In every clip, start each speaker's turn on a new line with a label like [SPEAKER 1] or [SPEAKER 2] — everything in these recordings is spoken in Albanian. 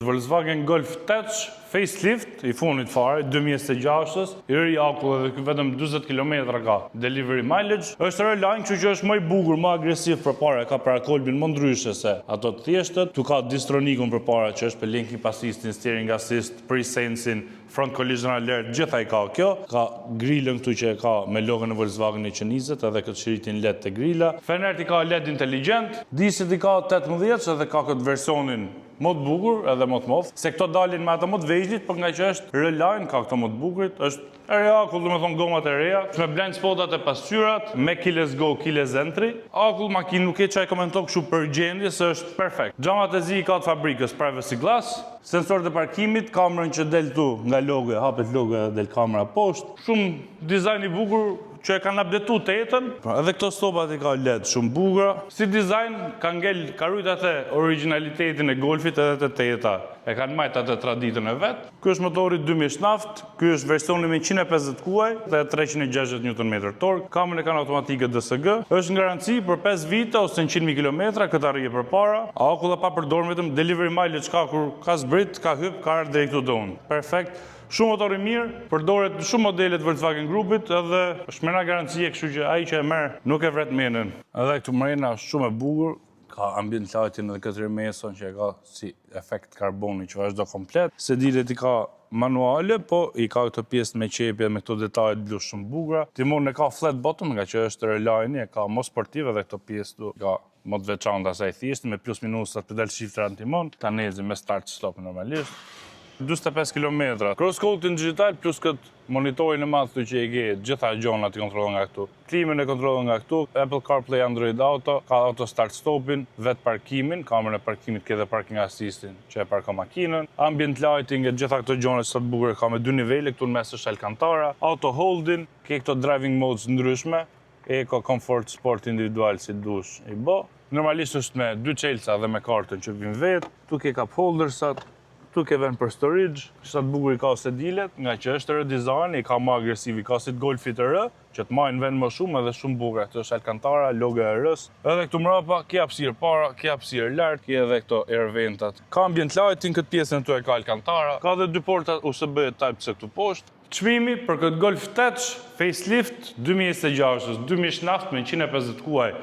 [SPEAKER 1] Volkswagen Golf 8 facelift i funit fare 2026, i ri akull edhe vetëm 40 km ka delivery mileage. Është Reline, kështu që është më i bukur, më agresiv përpara, ka parakolbin më ndryshe se ato të thjeshtët. Tu ka distronikun përpara që është për lane keep assistin, steering assist, pre-sensing, front collision alert, gjitha i ka kjo. Ka grillën këtu që ka me logën e Volkswagen i qenizet edhe këtë shiritin LED të grilla. Fenert i ka LED inteligent, disit i ka 18 edhe ka këtë versionin më të bukur edhe më të modh. Se këto dalin me ato më të vegjëlit, por nga që është Reline ka këto më të bukurit, është e reja, akull do me thonë gomat e reja, me blind spotat e pasqyrat, me keyless go, keyless entry. Akull makinë nuk e që e komenton kështu për gjendje, se është perfekt. Xhamat e zi i ka të fabrikës privacy glass, sensor të parkimit, kamerën që del tu nga logo, hapet logo dhe del kamera poshtë. Shumë dizajn i bukur që e kanë updetu të jetën, edhe këto stopat i ka LED shumë bukura. Si dizajn, ka rujt atë originalitetin e Golfit edhe të jeta. E kanë majt atë traditën e vetë. Ky është motori 2000 naft, ky është versioni me 150 kuaj dhe 360 Nm tork. Kamën e kanë automatike DSG. Është në garanci për 5 vite ose 100.000 km, këtë arrije përpara. Akull e pa përdorur vetëm delivery mileage ka kur ka zbrit, ka hyp, ka ardhur drejt u don. Perfekt. Shumë motor i mirë, përdoret në shumë modelet Volkswagen grupit edhe është me nga garancie, kështu që ai që e merr nuk e vret menën. Edhe këtu mrena është shumë e bukur, ka ambient lighting edhe këtë remeson që e ka si efekt karboni që vazhdo komplet. Sedilet i ka manuale, po i ka këtë pjesë me qepje me këto detajet blu shumë bukura. Timoni e ka flat bottom, nga që është Reline, e ka më sportiv edhe këto pjesë tu ka më të veçanta asaj thjesht me plus minusat pedal shifter antimon, tanezi me start stop normalisht. 25 km. Cross-code digital plus këtë monitorin e madh që e ke, gjitha gjonat i kontrollon nga këtu. Klimën e kontrollon nga këtu, Apple CarPlay, Android Auto, ka auto start stopin, vet parkimin, kamerën e parkimit ke dhe parking assistin që e parkon makinën, ambient lighting e gjitha këto gjona që sa të bukur ka me 2 nivele, këtu në mes është Alcantara, auto holding, ke këto driving modes ndryshme, Eco, Comfort, Sport individual si dush i bo. Normalisht është me 2 çelësa dhe me kartën që vin vet, tu ke cup holdersat, tu ke vend për storage, sa të bukur i ka sedilet, nga që është redizajn, i ka më agresiv, i ka si të Golfit të rë, që të majnë vend më shumë edhe shumë bukur. Këtë është Alcantara, logo e rës. Edhe këtu mrapa, ke hapësirë para, ke hapësirë lart, ke edhe këto air ventat. Ka ambient lighting, këtë pjesën këtu e ka Alcantara, ka dhe 2 porta USB Type-C këtu poshtë. Çmimi për këtë Golf 8 facelift 2026, 2000 naft me 150 kuaj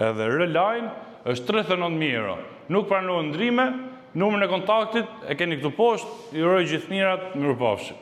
[SPEAKER 1] edhe Reline është 39.000 euro. Nuk pranohen ndrime. Numrin e kontaktit e keni këtu poshtë, ju uroj gjithë mirat, mirupafshim.